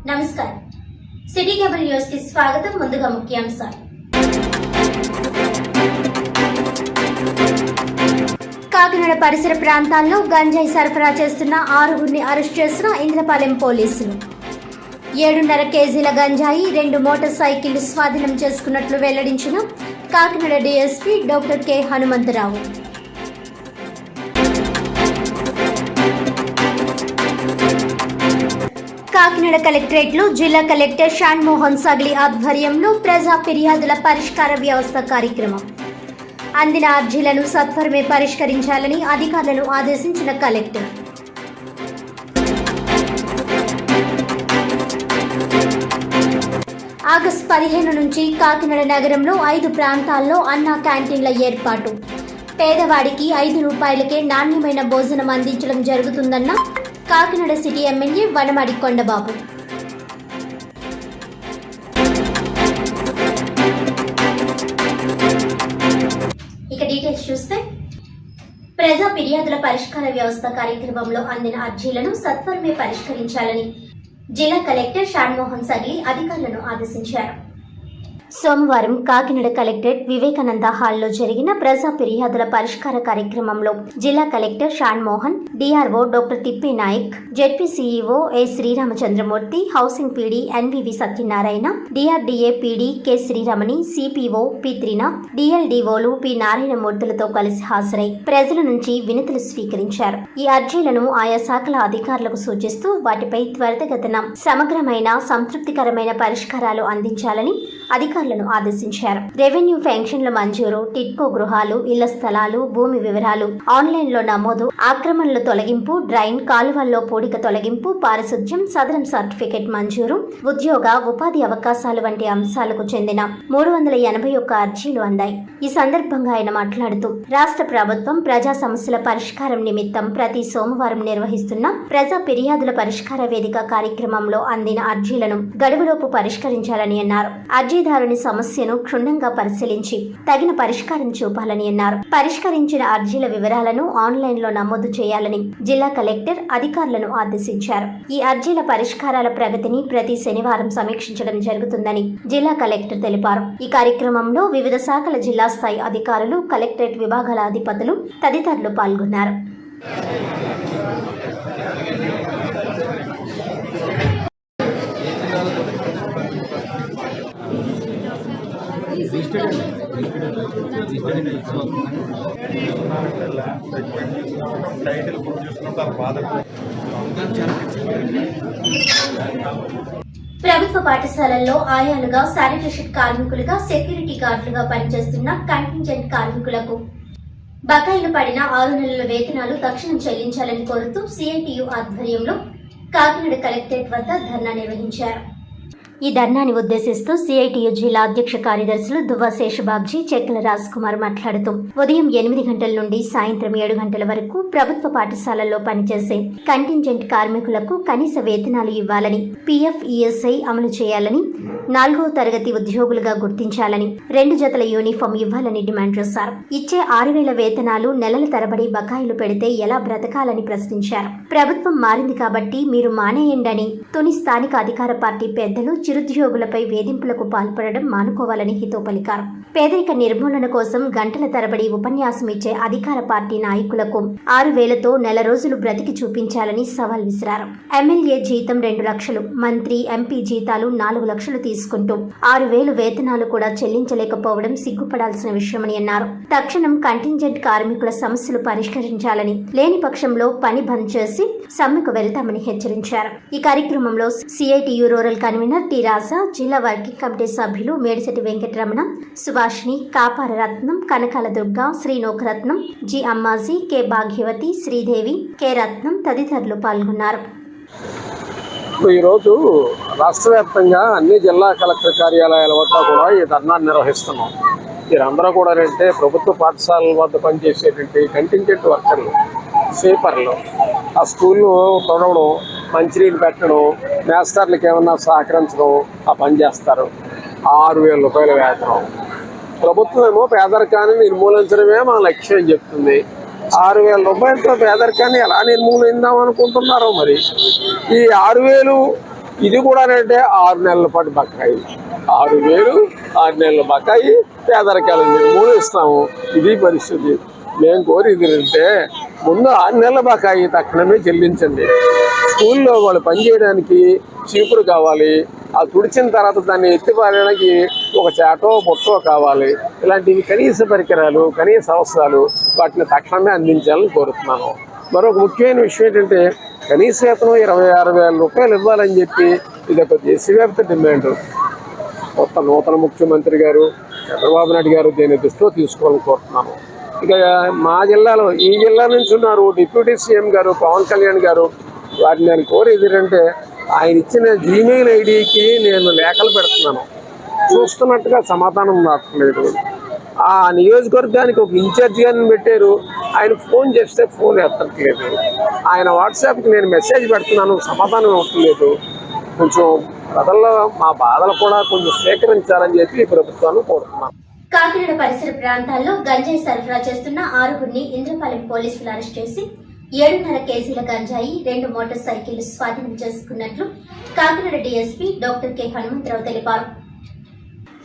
నమస్కారం. City cable news కి స్వాగతం. ముందుగా ముఖ్యాంశాలు. కాకినాడ పరిసర ప్రాంతాల్లో గంజాయి సరఫరా చేస్తున్న 6గురిని అరెస్ట్ చేసిన ఇంద్రపాలెం పోలీసులు. 7.5 కేజీల గంజాయి, 2 మోటార్ సైకిళ్లు స్వాధీనం చేసుకున్నట్లు వెల్లడించిన Kakinada DSP doctor K Hanumantharao. Kakinada కలెక్టరేట్లో జిల్లా కలెక్టర్ షాన్మోహన్ సగ్లి ఆధ్వర్యంలో ప్రజా ఫిర్యాదుల పరిష్కార వ్యవస్థ కార్యక్రమం. అందిన అర్జీలను సత్వరమే పరిష్కరించాలని అధికారులను ఆదేశించిన కలెక్టర్. ఆగస్టు 15 నుంచి కాకినాడ నగరంలో 5 ప్రాంతాల్లో అన్నా క్యాంటీన్ల ఏర్పాటు. పేదవాడికి 5 రూపాయలకే నాణ్యమైన భోజనం అందించడం జరుగుతుందన్న కాకినాడ సిటీ ఎమ్మెల్యే వనమాడి కొండబాబు. ఇక డీటెయిల్స్ చూస్తే, ప్రజా ఫిర్యాదుల పరిష్కార వ్యవస్థ కార్యక్రమంలో అందిన అర్జీలను సత్వరమే పరిష్కరించాలని జిల్లా కలెక్టర్ షాన్మోహన్ సగ్లి అధికారులను ఆదేశించారు. సోమవారం కాకినాడ కలెక్టరేట్ వివేకానంద హాల్లో జరిగిన ప్రజా ఫిర్యాదుల పరిష్కార కార్యక్రమంలో జిల్లా collector Shan Mohan, DRO doctor Tippe Nayak, ZP CEO A Sriramachandramurthy, housing PD NVV Satyanarayana, DRDA PD K Sriramani, CPO P Trina, డిఎల్డీఓలు పి నారాయణమూర్తులతో కలిసి హాజరై ప్రజల నుంచి వినతులు స్వీకరించారు. ఈ అర్జీలను ఆయా శాఖల అధికారులకు సూచిస్తూ వాటిపై త్వరితగతిన సమగ్రమైన సంతృప్తికరమైన పరిష్కారాలు అందించాలని అధికారులను ఆదేశించారు. రెవెన్యూ పెన్షన్ల మంజూరు, టిట్కో గృహాలు, ఇళ్ల స్థలాలు, భూమి వివరాలు ఆన్లైన్లో నమోదు, ఆక్రమణల తొలగింపు, డ్రైన్ కాలువల్లో పూడిక తొలగింపు, పారిశుధ్యం, సదరం సర్టిఫికెట్ మంజూరు, ఉద్యోగ ఉపాధి అవకాశాలు వంటి అంశాలకు చెందిన 381 అర్జీలు అందాయి. ఈ సందర్భంగా ఆయన మాట్లాడుతూ, రాష్ట్ర ప్రభుత్వం ప్రజా సమస్యల పరిష్కారం నిమిత్తం ప్రతి సోమవారం నిర్వహిస్తున్న ప్రజా ఫిర్యాదుల పరిష్కార వేదిక కార్యక్రమంలో అందిన అర్జీలను గడువులోపు పరిష్కరించాలని అన్నారు. అర్జీదారుని సమస్యను క్షుణ్ణంగా పరిశీలించి తగిన పరిష్కారం చూపాలని అన్నారు. పరిష్కరించిన అర్జీల వివరాలను ఆన్లైన్లో నమోదు చేయాలని జిల్లా కలెక్టర్ అధికారులను ఆదేశించారు. ఈ అర్జీల పరిష్కారాల ప్రగతిని ప్రతి శనివారం సమీక్షించడం జరుగుతుందని జిల్లా కలెక్టర్ తెలిపారు. ఈ కార్యక్రమంలో వివిధ శాఖల జిల్లా స్థాయి అధికారులు, కలెక్టరేట్ విభాగాల అధిపతులు తదితరులు పాల్గొన్నారు. ప్రభుత్వ పాఠశాలల్లో ఆయాలుగా, శానిటేషన్ కార్మికులుగా, సెక్యూరిటీ గార్డులుగా పనిచేస్తున్న కంటింజెంట్ కార్మికులకు బకాయిలు పడిన 6 నెలల వేతనాలు తక్షణం చెల్లించాలని కోరుతూ సిఐటియు ఆధ్వర్యంలో కాకినాడ కలెక్టరేట్ వద్ద ధర్నా నిర్వహించారు. ఈ ధర్నాని ఉద్దేశిస్తూ సిఐటియు జిల్లా అధ్యక్ష కార్యదర్శులు దువ్వ శేషబాబ్జీ, చెక్కల రాజ్ కుమార్ మాట్లాడుతూ, ఉదయం 8 గంటల నుండి సాయంత్రం 7 గంటల వరకు ప్రభుత్వ పాఠశాలల్లో పనిచేసే కంటింజెంట్ కార్మికులకు కనీస వేతనాలు ఇవ్వాలని, పిఎఫ్, ఈఎస్ఐ అమలు చేయాలని, 4వ తరగతి ఉద్యోగులుగా గుర్తించాలని, 2 జతల యూనిఫామ్ ఇవ్వాలని డిమాండ్ చేశారు. ఇచ్చే 6,000 వేతనాలు నెలల తరబడి బకాయిలు పెడితే ఎలా బ్రతకాలని ప్రశ్నించారు. ప్రభుత్వం మారింది కాబట్టి మీరు మానేయండని తుని స్థానిక అధికార పార్టీ పెద్దలు చిరుద్యోగులపై వేధింపులకు పాల్పడడం మానుకోవాలని హితో పలికారు. పేదరిక నిర్మూలన కోసం గంటల తరబడి ఉపన్యాసం ఇచ్చే అధికార పార్టీ నాయకులకు 6,000తో నెల రోజులు బ్రతికి చూపించాలని సవాల్ విసిరారు. ఎమ్మెల్యే జీతం 2 లక్షలు, మంత్రి, ఎంపీ జీతాలు 4 లక్షలు తీసుకుంటూ 6,000 వేతనాలు కూడా చెల్లించలేకపోవడం సిగ్గుపడాల్సిన విషయమని అన్నారు. తక్షణం కంటింజెంట్ కార్మికుల సమస్యలు పరిష్కరించాలని, లేని పక్షంలో పని బంద్ చేసి సమ్మెకు వెళ్తామని హెచ్చరించారు. ఈ కార్యక్రమంలో CITU rural convener T Raja, జిల్లా వర్కింగ్ కమిటీ సభ్యులు Medisetti Venkataramana, Subhashini, Kapara Ratnam, Kanakala Durga, Srinokaratnam, G Ammaji, K Bhagyavathi, Sridevi, K Ratnam తదితరులు పాల్గొన్నారు. ఈరోజు రాష్ట్ర వ్యాప్తంగా అన్ని జిల్లా కలెక్టర్ కార్యాలయాల వద్ద కూడా ఈ ధర్నా నిర్వహిస్తున్నాం. వీరందరూ కూడా అంటే ప్రభుత్వ పాఠశాలల వద్ద పనిచేసేటువంటి కంటింజెంట్ వర్కర్లు, స్వీపర్లు, ఆ స్కూళ్ళు తొడవడం, మంచినీళ్ళు పెట్టడం, మేస్టర్లకు ఏమన్నా సహకరించడం, ఆ పని చేస్తారు. 6,000 రూపాయల వేతనం. ప్రభుత్వం ఏమో పేదరికాన్ని నిర్మూలించడమే మన లక్ష్యం చెప్తుంది. 6,000 రూపాయలతో పేదరికాన్ని ఎలా నిర్మూలిద్దాం అనుకుంటున్నారో మరి. ఈ 6,000 ఇది కూడా అంటే 6 నెలల పాటు బకాయి, 6,000 6 నెలల బకాయి, పేదరికాలు మీరు 3 ఇస్తాము. ఇది పరిస్థితి. మేము కోరేది అంటే ముందు 6 నెలల బకాయి తక్షణమే చెల్లించండి. స్కూల్లో వాళ్ళు పనిచేయడానికి చీపురు కావాలి, ఆ తుడిచిన తర్వాత దాన్ని ఎత్తిపారడానికి ఒక చాటో బొట్టో కావాలి. ఇలాంటివి కనీస పరికరాలు, కనీస అవసరాలు వాటిని తక్షణమే అందించాలని కోరుతున్నాను. మరొక ముఖ్యమైన విషయం ఏంటంటే కనీస వేతనం 26,000 రూపాయలు ఇవ్వాలని చెప్పి ఇది ఒక దేశవ్యాప్త డిమాండ్. నూతన ముఖ్యమంత్రి గారు చంద్రబాబు నాయుడు గారు దీన్ని దృష్టిలో తీసుకోవాలని కోరుతున్నాను. ఇక మా జిల్లాలో ఈ జిల్లా నుంచి ఉన్నారు డిప్యూటీ సీఎం గారు పవన్ కళ్యాణ్ గారు. వారిని నేను కోరేది ఏంటంటే ఆయన ఇచ్చిన జీమెయిల్ ఐడికి నేను లేఖలు పెడుతున్నాను, చూస్తున్నట్టుగా సమాధానం రావట్లేదు. ఆ నియోజకవర్గానికి ఒక ఇన్ఛార్జి గారిని పెట్టారు, ఆయన ఫోన్ చేస్తే ఫోన్ ఎత్తట్లేదు. ఆయన వాట్సాప్కి నేను మెసేజ్ పెడుతున్నాను, సమాధానం ఇవ్వట్లేదు. కొంచెం ప్రజల్లో మా బాధలు కూడా కొంచెం స్వీకరించాలని చెప్పి ఈ ప్రభుత్వాన్ని కోరుతున్నాను. కాకినాడ పరిసర ప్రాంతాల్లో గంజాయి సరఫరా చేస్తున్న 6గురిని ఇంద్రపాలెం పోలీసులు అరెస్ట్ చేసి 7.5 కేజీల గంజాయి, 2 మోటార్ సైకిళ్లు స్వాధీనం చేసుకున్నట్లు Kakinada DSP doctor K Hanumantharao తెలిపారు.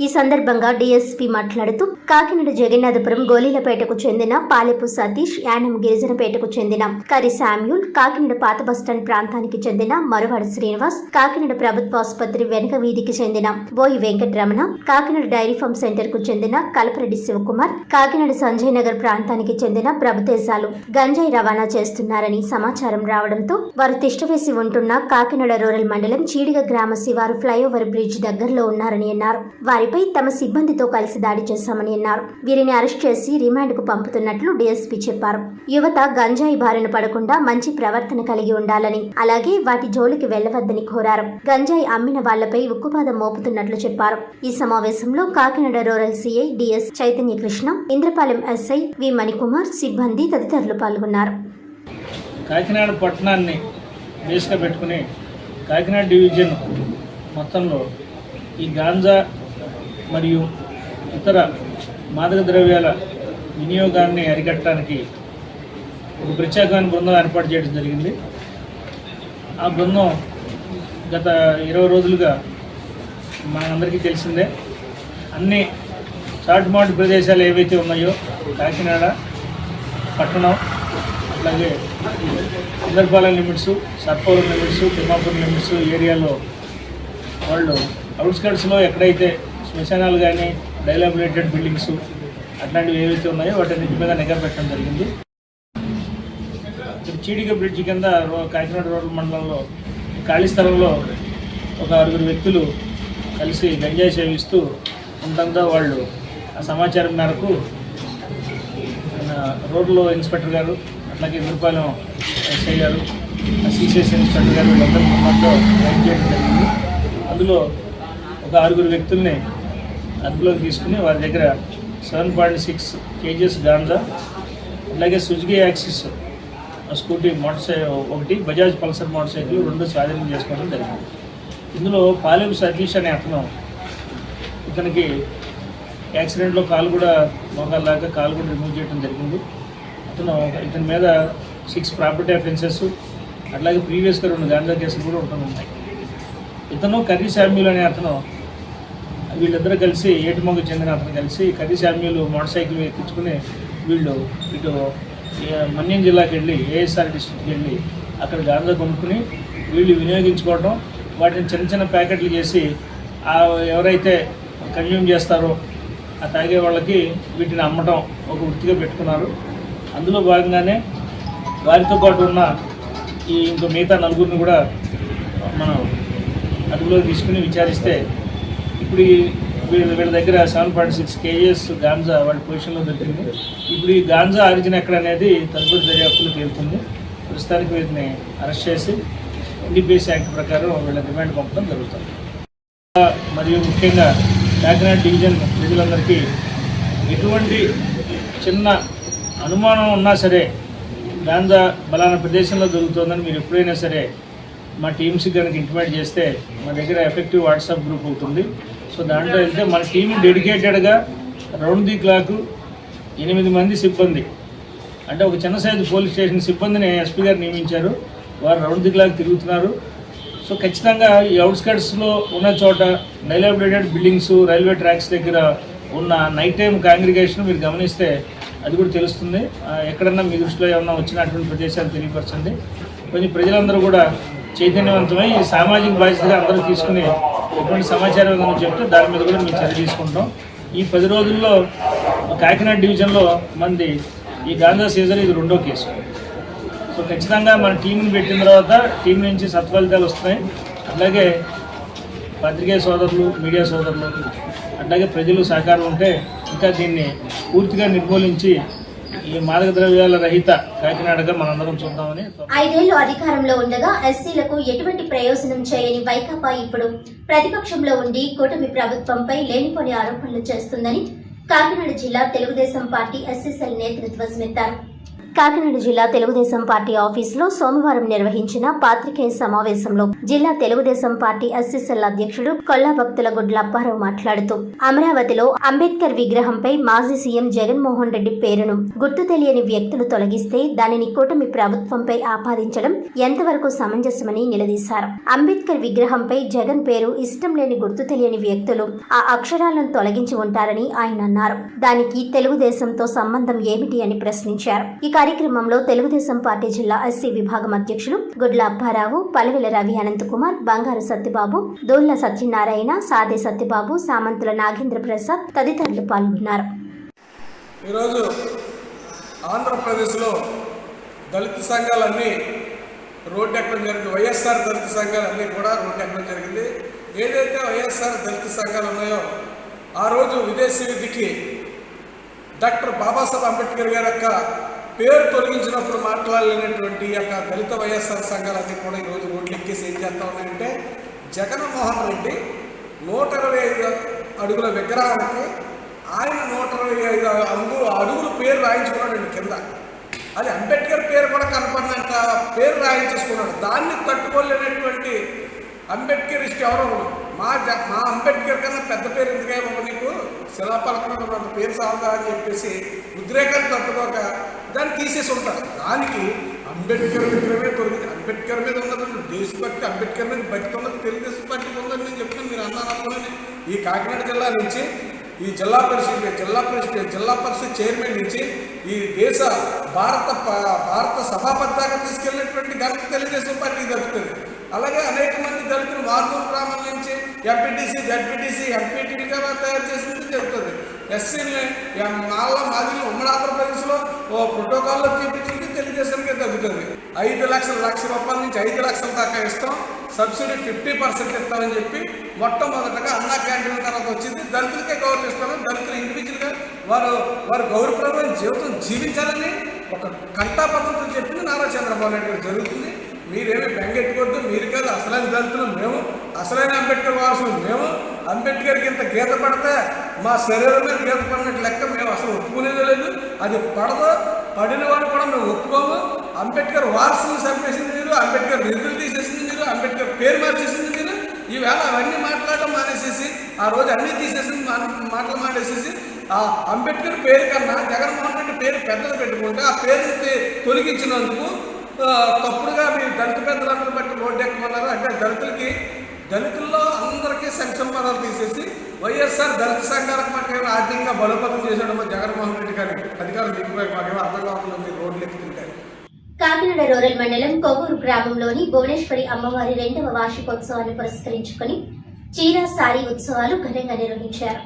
ఈ సందర్భంగా డీఎస్పీ మాట్లాడుతూ కాకినాడ జగన్నాథపురం గోలీలపేటకు చెందిన పాలెపు సతీష్, యానం గిరిజనపేటకు చెందిన కరి శామ్యూల్, కాకినాడ పాత బస్టాండ్ ప్రాంతానికి చెందిన మరువాడ శ్రీనివాస్, కాకినాడ ప్రభుత్వ ఆసుపత్రి వెనుక వీధికి చెందిన Boyi Venkataramana, Kakinada dairy farm centre కు చెందిన కలపరెడ్డి శివకుమార్, కాకినాడ సంజయ్ నగర్ ప్రాంతానికి చెందిన ప్రభుతేజాలు గంజాయి రవాణా చేస్తున్నారని సమాచారం రావడంతో వారు తిష్టవేసి ఉంటున్న కాకినాడ రూరల్ మండలం చీడిగ గ్రామ శివారు ఫ్లైఓవర్ బ్రిడ్జ్ దగ్గరలో ఉన్నారని అన్నారు. వారిపై తమ సిబ్బందితో కలిసి దాడి చేశామని అన్నారు. వీరిని అరెస్ట్ చేసి రిమాండ్ కు పంపుతున్నట్లు డీఎస్పీ చెప్పారు. యువత గంజాయి బారిన పడకుండా మంచి ప్రవర్తన కలిగి ఉండాలని, అలాగే వాటి జోలికి వెళ్లవద్దని కోరారు. గంజాయి అమ్మిన వాళ్లపై ఉక్కుపాదం మోపుతున్నట్లు చెప్పారు. ఈ సమావేశంలో Kakinada rural CI D S Chaitanya Krishna, Indrapalem SI V Manikumar, సిబ్బంది తదితరులు పాల్గొన్నారు. కాకినాడ పట్టణాన్ని బేస్గా పెట్టుకుని కాకినాడ డివిజన్ మొత్తంలో ఈ గాంజా మరియు ఇతర మాదక ద్రవ్యాల వినియోగాన్ని అరికట్టడానికి ఒక ప్రత్యేకమైన బృందం ఏర్పాటు చేయడం జరిగింది. ఆ బృందం గత 20 రోజులుగా మనందరికీ తెలిసిందే అన్ని చాటుమాటు ప్రదేశాలు ఏవైతే ఉన్నాయో కాకినాడ పట్టణం, అలాగే Indrapalem limits, Sarpavaram limits, Thimmapur limits ఏరియాలో వాళ్ళు అవుట్స్కట్స్లో ఎక్కడైతే శ్మశానాలు కానీ డైలాబిలేటెడ్ బిల్డింగ్స్ అట్లాంటివి ఏవైతే ఉన్నాయో వాటన్నిటి మీద నిఘా పెట్టడం జరిగింది. చీడిగ బ్రిడ్జ్ కింద కాకినాడ రూరల్ మండలంలో ఖాళీ స్థలంలో ఒక 6 వ్యక్తులు కలిసి గంజాయి సేవిస్తూ ఉండడంతో వాళ్ళు ఆ సమాచారం మేరకు రోడ్లో ఇన్స్పెక్టర్ గారు, అట్లాగే ఇంద్రపాలెం ఎస్ఐ గారు, సిసిఎస్ ఇన్స్పెక్టర్ గారు వీళ్ళందరూ మొత్తంతో రైడ్ చేయడం జరిగింది. అందులో ఒక 6 వ్యక్తుల్ని అదుపులోకి తీసుకుని వారి దగ్గర 7.6 kgs గాంజా, అలాగే సుజుకి యాక్సిస్ స్కూటీ ఒకటి, బజాజ్ పల్సర్ మోటార్ సైకిల్ 2 స్వాధీనం చేసుకోవడం జరిగింది. ఇందులో పాలెపు సతీష్ అనే అతను, ఇతనికి యాక్సిడెంట్లో కాలు కూడా మోకాలు దాకా కాలు కూడా రిమూవ్ చేయడం జరిగింది. ఇతని మీద 6 ప్రాపర్టీ అఫెన్సెస్, అట్లాగే ప్రీవియస్గా 2 గాంజా కేసులు కూడా ఉంటున్నాయి. ఇతను కర్రీ శామ్యూల్ అనే అతను, వీళ్ళిద్దరూ కలిసి ఏటిమొగ్గ చెందిన అతను కలిసి కర్రీ శామ్యూల్ మోటార్ సైకిల్ ఎక్కించుకుని వీళ్ళు ఇటు మన్యం జిల్లాకి వెళ్ళి ఏఎస్ఆర్ డిస్ట్రిక్ట్కి వెళ్ళి అక్కడ గాంజా కొనుక్కుని వీళ్ళు వినియోగించుకోవడం, వాటిని చిన్న చిన్న ప్యాకెట్లు చేసి ఎవరైతే కన్జ్యూమ్ చేస్తారో ఆ తాగే వాళ్ళకి వీటిని అమ్మటం ఒక వృత్తిగా పెట్టుకున్నారు. అందులో భాగంగానే వారితో పాటు ఉన్న ఇంకో మిగతా 4 కూడా మనం అదుపులో తీసుకుని విచారిస్తే ఇప్పుడు వీళ్ళ దగ్గర 7.6 kgs గాంజా వాళ్ళ పొజిషన్లో దొరికింది. ఇప్పుడు ఈ గాంజా ఆరిజిన్ ఎక్కడ అనేది తదుపరి దర్యాప్తులు తేలుతుంది. ప్రస్తుతానికి వీటిని అరెస్ట్ చేసి ఎన్డీపీఎస్ యాక్ట్ ప్రకారం వీళ్ళ రిమాండ్ పంపడం జరుగుతుంది. మరియు ముఖ్యంగా కాకినాడ డివిజన్ ప్రజలందరికీ ఎటువంటి చిన్న అనుమానం ఉన్నా సరే గాంజా బలానా ప్రదేశంలో దొరుకుతుందని మీరు ఎప్పుడైనా సరే మా టీమ్స్కి కనుక ఇంటిమేట్ చేస్తే మా దగ్గర ఎఫెక్టివ్ వాట్సాప్ గ్రూప్ అవుతుంది. సో దాంట్లో వెళ్తే మన టీం డెడికేటెడ్గా రౌండ్ ది క్లాక్ 8 మంది సిబ్బంది, అంటే ఒక చిన్న సైజు పోలీస్ స్టేషన్ సిబ్బందిని ఎస్పీ గారు నియమించారు. వారు రౌండ్ ది క్లాక్ తిరుగుతున్నారు. సో ఖచ్చితంగా ఈ అవుట్స్కట్స్లో ఉన్న చోట డైలాబిటేటెడ్ బిల్డింగ్స్, రైల్వే ట్రాక్స్ దగ్గర ఉన్న నైట్ టైం కాంగ్రిగేషన్ మీరు గమనిస్తే అది కూడా తెలుస్తుంది. ఎక్కడన్నా మీ దృష్టిలో ఏమన్నా వచ్చినటువంటి ప్రదేశాలు తెలియపరచండి. కొంచెం ప్రజలందరూ కూడా చైతన్యవంతమై ఈ సామాజిక బాధ్యతగా అందరూ తీసుకుని ఎటువంటి సమాచారం ఏదైనా చెప్తే దాని మీద కూడా మేము చర్య తీసుకుంటాం. ఈ 10 రోజుల్లో కాకినాడ డివిజన్లో మంది ఈ గాంజా సీజన్ ఇది 2వ కేసు. సో ఖచ్చితంగా మన టీంని పెట్టిన తర్వాత టీం నుంచి సత్ఫలితాలు వస్తున్నాయి. అట్లాగే పత్రికా సోదరులు, మీడియా సోదరులు, అట్లాగే ప్రజలు సహకారం ఉంటే ఇంకా దీన్ని పూర్తిగా నిర్మూలించి ఈ మాదక ద్రవ్యాల రహిత కాకినాడగా మనందరం చూద్దామని. 5 ఏళ్లు అధికారంలో ఉండగా ఎస్సీలకు ఎటువంటి ప్రయోజనం చేయని వైకాపా ఇప్పుడు ప్రతిపక్షంలో ఉండి కూటమి ప్రభుత్వంపై లేనిపోని ఆరోపణలు చేస్తుందని కాకినాడ జిల్లా తెలుగుదేశం పార్టీ ఎస్సీసెల్ నేతలు ధ్వజమెత్తారు. కాకినాడ జిల్లా తెలుగుదేశం పార్టీ ఆఫీసులో సోమవారం నిర్వహించిన పాత్రికేయ సమావేశంలో జిల్లా తెలుగుదేశం పార్టీ ఎస్సీసెల్ అధ్యక్షుడు కొల్లా భక్తుల గుడ్ల అప్పారావు మాట్లాడుతూ అమరావతిలో అంబేద్కర్ విగ్రహంపై మాజీ సీఎం జగన్మోహన్ రెడ్డి పేరును గుర్తు తెలియని వ్యక్తులు తొలగిస్తే దానిని కూటమి ప్రభుత్వంపై ఆపాదించడం ఎంతవరకు సమంజసమని నిలదీశారు. అంబేద్కర్ విగ్రహంపై జగన్ పేరు ఇష్టం లేని గుర్తు తెలియని వ్యక్తులు ఆ అక్షరాలను తొలగించి ఉంటారని ఆయన అన్నారు. దానికి తెలుగుదేశంతో సంబంధం ఏమిటి అని ప్రశ్నించారు. ఈ కార్యక్రమంలో తెలుగుదేశం పార్టీ జిల్లా ఎస్సీ విభాగం అధ్యక్షులు గుడ్ల అప్పారావు, పలవెల రవి, అనంతకుమార్, బంగారు సత్యబాబు, దోళ్ల సత్యనారాయణ, సాదే సత్యబాబు, సామంతుల నాగేంద్ర ప్రసాద్ తదితరులు పాల్గొన్నారు. ఈరోజు ఆంధ్రప్రదేశ్లో దళిత సంఘాలన్నీ రోడ్డు ఎక్కడం జరిగింది. వైఎస్ఆర్ దళిత సంఘాలన్నీ కూడా రోడ్డు ఎక్కడం జరిగింది. ఏదైతే వైఎస్ఆర్ దళిత సంఘాలు ఉన్నాయో ఆ రోజు విదేశీ విధికి డాక్టర్ బాబాసాహెబ్ అంబేద్కర్ గారి యొక్క పేరు తొలగించినప్పుడు మాట్లాడలేనటువంటి యొక్క దళిత వైఎస్ఆర్ సంఘాలన్నీ కూడా ఈరోజు రోడ్లు ఎక్కేసి ఏం చేస్తా ఉన్నాయంటే జగన్మోహన్ రెడ్డి 125 అడుగుల విగ్రహానికి ఆయన 125 అడుగులు పేరు రాయించుకున్నాడండి కింద. అది అంబేద్కర్ పేరు కూడా కనపడినంత పేరు రాయించేసుకున్నాడు. దాన్ని తట్టుకోలేనటువంటి అంబేద్కరిస్ట్ ఎవరో మా అంబేద్కర్ కన్నా పెద్ద పేరు ఎందుకే బాబు నీకు, శిలాపలకన పేరు సాగుదా అని చెప్పేసి ఉద్రేకాన్ని తట్టుకోక దాన్ని తీసేసి ఉంటారు. దానికి అంబేద్కర్ విగ్రహమే తొలగింది. అంబేద్కర్ మీద ఉన్నది దేశభక్తి, అంబేద్కర్ మీద భక్తి ఉన్నది తెలుగుదేశం పార్టీకి ఉందని నేను చెప్తాను. మీరు అన్నారనుకోని ఈ కాకినాడ జిల్లా నుంచి ఈ జిల్లా పరిషత్ చైర్మన్ నుంచి ఈ దేశ భారత సభాపతి దాకా తీసుకెళ్ళినటువంటి ఘనత తెలుగుదేశం పార్టీ దక్కుతుంది. అలాగే అనేక మంది దళితులు మార్మూలు గ్రామాల నుంచి ఎంపీటీసీ, జడ్పీటీసీ, ఎంపీటీలుగా తయారు చేసినట్టు జరుగుతుంది. ఎస్సీలని మాదిరి ఉమ్మడి ఆంధ్రప్రదేశ్లో ఓ ప్రోటోకాల్లో చూపించింది తెలుగుదేశానికే తగ్గుతుంది. 5 లక్షల రూపాయల నుంచి 5 లక్షల దాకా ఇస్తాం, సబ్సిడీ 50% ఇస్తామని చెప్పి మొట్టమొదటగా అన్నా క్యాంటీన్ తర్వాత వచ్చింది. దళితులకే గౌరవం ఇస్తాను, దళితులు ఇండివిజువల్గా వారు గౌరవప్రదమైన జీవితం జీవించాలని ఒక కంటాపదంతో చెప్పింది నారా చంద్రబాబు నాయుడు గారు జరుగుతుంది. మీరేమి బెంగెట్టుకోవద్దు, మీరు కాదు అసలైన దళితులు మేము, అసలైన అంబేద్కర్ వారసులు మేము. అంబేద్కర్కి ఇంత గీత పడితే మా శరీరం మీద గీత పడినట్టు లెక్క మేము అసలు ఒప్పుకునేదే లేదు. అది పడిన వాడు కూడా మేము ఒప్పుకోము. అంబేద్కర్ వారసులు చంపేసింది మీరు, అంబేద్కర్ నిధులు తీసేసింది మీరు, అంబేద్కర్ పేరు మార్చేసింది మీరు. ఈవేళ అవన్నీ మాట్లాడడం మానేసేసి ఆ రోజు అన్నీ తీసేసింది మాటలు మానేసేసి ఆ అంబేద్కర్ పేరు కన్నా జగన్మోహన్ రెడ్డి పేరు పెద్దలు పెట్టుకుంటే ఆ పేరుని తొలగించినందుకు తప్పుడుగా మీరు దళిత పెద్దలందరూ బట్టి రోడ్డు ఎక్కమన్నారు. అంటే దళితుల్లో అందరికీ సంక్షేమ పదాలు తీసేసి వైఎస్ఆర్ దళిత సంఘాలకు మాకేమో ఆర్థికంగా బలోపేతం చేశాడమ్మా జగన్మోహన్ రెడ్డి గారి అధికారులు దిగిపోయి మాకేమో అర్థం కావట్లేదు రోడ్లు ఎక్కుతుంటాయి. కాకినాడ రూరల్ మండలం కొవ్వూరు గ్రామంలోని భువనేశ్వరి అమ్మవారి 2వ వార్షికోత్సవాన్ని పురస్కరించుకుని చీర సారీ ఉత్సవాలు ఘనంగా నిర్వహించారు.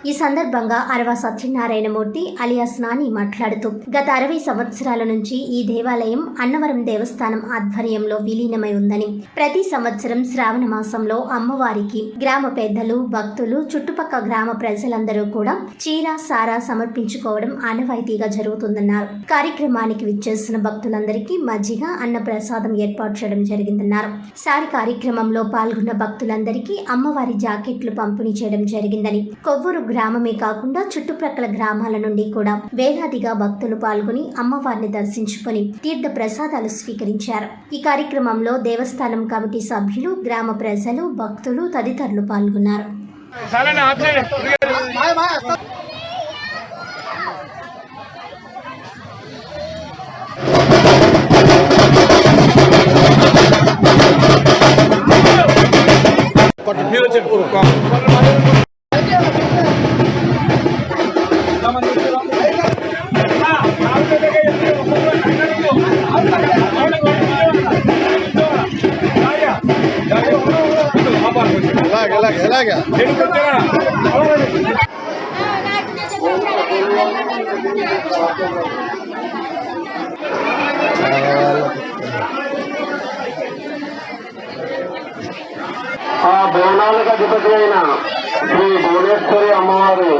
ఈ సందర్భంగా అరవ సత్యనారాయణమూర్తి అలియాస్ నాని మాట్లాడుతూ గత 60 సంవత్సరాల నుంచి ఈ దేవాలయం అన్నవరం దేవస్థానం ఆధ్వర్యంలో విలీనమై ఉందని, ప్రతి సంవత్సరం శ్రావణ మాసంలో అమ్మవారికి గ్రామ పెద్దలు, భక్తులు, చుట్టుపక్కల గ్రామ ప్రజలందరూ కూడా చీర సారా సమర్పించుకోవడం ఆనవాయితీగా జరుగుతుందన్నారు. కార్యక్రమానికి విచ్చేసిన భక్తులందరికీ మజ్జిగ, అన్న ప్రసాదం ఏర్పాటు చేయడం జరిగిందన్నారు. సారి కార్యక్రమంలో పాల్గొన్న భక్తులందరికీ అమ్మవారి జాకెట్లు పంపిణీ చేయడం జరిగిందని, కొవ్వూరు గ్రామమే కాకుండా చుట్టుప్రక్కల గ్రామాల నుండి కూడా వేలాదిగా భక్తులు పాల్గొని అమ్మవారిని దర్శించుకొని తీర్థ ప్రసాదాలు స్వీకరించారు. ఈ కార్యక్రమంలో దేవస్థానం కమిటీ సభ్యులు, గ్రామ ప్రజలు, భక్తులు తదితరులు పాల్గొన్నారు. ఆ బోనాలకు అధిపతి అయిన శ్రీ భువనేశ్వరి అమ్మవారి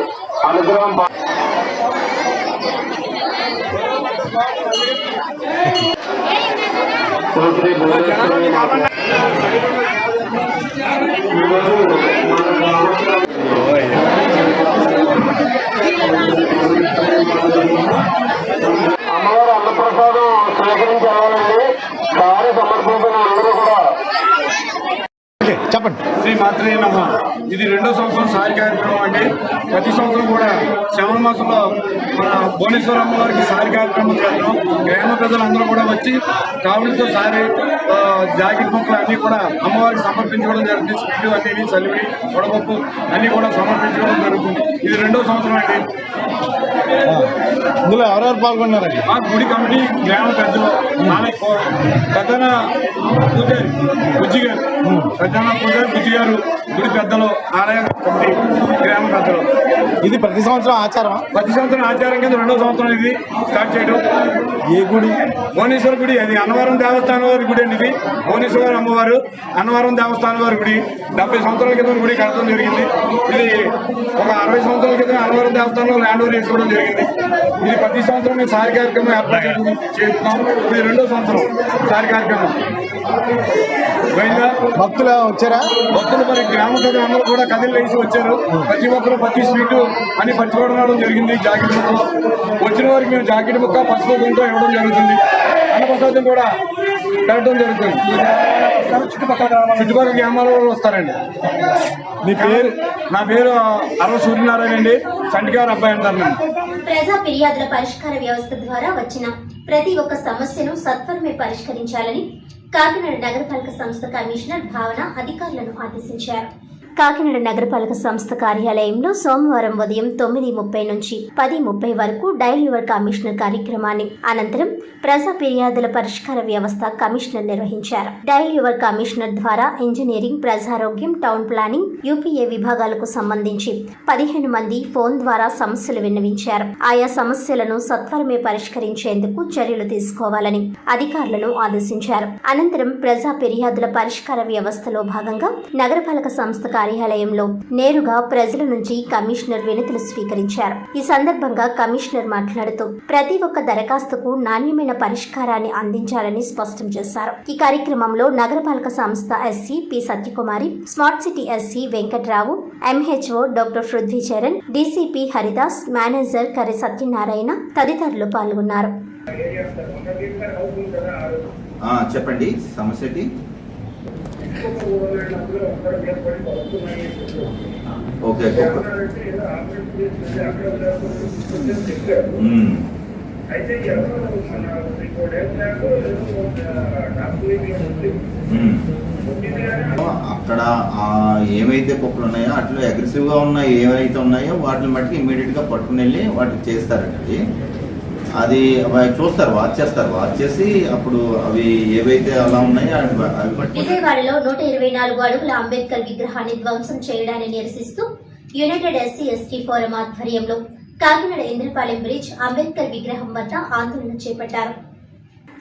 అనుగ్రహం శ్రీ భువనేశ్వరి అమ్మవారి అన్నప్రసాదం స్వీకరించాలండి. కారు సమర్పించిన అందరూ కూడా చెప్పండి. శ్రీ మాత్రే నమః. ఇది 2వ సంవత్సరం సాయి కార్యక్రమం అండి. ప్రతి సంవత్సరం కూడా శ్రావణ మాసంలో మన భువనేశ్వర అమ్మవారికి సారి కార్యక్రమం చేస్తాం. గ్రామ ప్రజలందరూ కూడా వచ్చి కావులతో సారి జాకెట్ ముక్కలు అన్నీ కూడా అమ్మవారికి సమర్పించుకోవడం జరుగుతుంది. స్వీట్లు అన్నీ చలివిడి వడపప్పు అన్నీ కూడా సమర్పించుకోవడం జరుగుతుంది. ఇది 2వ సంవత్సరం అండి. ఇందులో ఎవరెవరు పాల్గొన్నారండి? మా గుడి కమిటీ, గ్రామ పెద్దలు, పెద్దన పూజారి బుజ్జి గారు, పెద్దన పూజారి బుజ్జి గారు, గుడి పెద్దలు, ఆలయ కమిటీ, గ్రామ పెద్దలు. ఇది ప్రతి సంవత్సరం ఆచారం. ప్రతి సంవత్సరం ఆచారం కింద 2వ సంవత్సరం ఇది స్టార్ట్ చేయడం. ఏ గుడి? భువనేశ్వర గుడి. అది అన్నవరం దేవస్థానం వారి గుడి అండి. ఇది భువనేశ్వర అమ్మవారు అన్నవరం దేవస్థానం వారి గుడి. 70 సంవత్సరాల క్రితం గుడి కట్టడం జరిగింది. ఇది ఒక 60 సంవత్సరాల క్రితం అన్నవరం దేవస్థానంలో ల్యాండ్ ఓవర్ చేసుకోవడం జరిగింది. ఇది ప్రతి సంవత్సరం మేము సారి కార్యక్రమం ఏర్పాటు చేస్తున్నాం. ఇది 2వ సంవత్సరం సారి కార్యక్రమం. భక్తులు వచ్చారా? భక్తులు మరి గ్రామ ప్రజలు అందరూ కూడా కదిలి లేచి వచ్చారు. ప్రతి ఒక్కరు ప్రతి స్వీటు అని పంచుకోవడం జరిగింది. జాకెట్ ముక్క వచ్చిన వారికి మేము జాకెట్ ముక్క పసుపు కుంకుమ ఇవ్వడం జరుగుతుంది. అన్నప్రసాదం కూడా పెట్టడం జరుగుతుంది. చుట్టుపక్కల గ్రామాల వాళ్ళు వస్తారండి. మీ పేరు? నా పేరు అరవ సూర్యనారాయణ అండి. చంటిగారు అబ్బాయి అంటారు. ప్రజా ఫిర్యాదుల పరిష్కార వ్యవస్థ ద్వారా వచ్చిన ప్రతి ఒక్క సమస్యను సత్వరమే పరిష్కరించాలని కాకినాడ నగరపాలక సంస్థ కమిషనర్ భావన అధికారులను ఆదేశించారు. కాకినాడ నగరపాలక సంస్థ కార్యాలయంలో సోమవారం ఉదయం 9:30 నుంచి 10:30 వరకు డయల్ యువర్ కమిషనర్ కార్యక్రమాన్ని అనంతరం ప్రజా ఫిర్యాదుల పరిష్కార వ్యవస్థ కమిషనర్ నిర్వహించారు. డయల్ యువర్ కమిషనర్ ద్వారా ఇంజనీరింగ్, ప్రజారోగ్యం, టౌన్ ప్లానింగ్, యూపీఏ విభాగాలకు సంబంధించి 15 మంది ఫోన్ ద్వారా సమస్యలు విన్నవించారు. ఆయా సమస్యలను సత్వరమే పరిష్కరించేందుకు చర్యలు తీసుకోవాలని అధికారులను ఆదేశించారు. అనంతరం ప్రజా ఫిర్యాదుల పరిష్కార వ్యవస్థలో భాగంగా నగరపాలక సంస్థ కార్యాలయంలో నేరుగా ప్రజల నుంచి కమిషనర్ వినతులు స్వీకరించారు. ఈ సందర్భంగా కమిషనర్ మాట్లాడుతూ ప్రతి ఒక్క దరఖాస్తుకు నాణ్యమైన పరిష్కారాన్ని అందించాలని స్పష్టం చేశారు. ఈ కార్యక్రమంలో నగరపాలక సంస్థ SC P Satyakumari, smart city SC Venkatrao, MHO doctor Prithvi Charan, DCP Haridas, manager కరి సత్యనారాయణ తదితరులు పాల్గొన్నారు. చెప్పండి సమస్య. ఓకే అక్కడ ఏమైతే కుక్కలు ఉన్నాయో అట్లా అగ్రెసివ్గా ఉన్నాయి ఏవైతే ఉన్నాయో వాటిని మట్టుకు ఇమ్మీడియట్గా పట్టుకుని వెళ్ళి వాటికి చేస్తారండి. అది చూస్తారు, వాచ్ చేసి అప్పుడు అవి ఏవైతే అలా ఉన్నాయో విజయవాడలో 124 అడుగుల అంబేద్కర్ విగ్రహాన్ని ధ్వంసం చేయడాన్ని నిరసిస్తూ యునైటెడ్ ఎస్సీ ఎస్టీ ఫోరం ఆధ్వర్యంలో కాకినాడ ఇంద్రపాలెం బ్రిడ్జ్ అంబేద్కర్ విగ్రహం వద్ద ఆందోళన చేపట్టారు.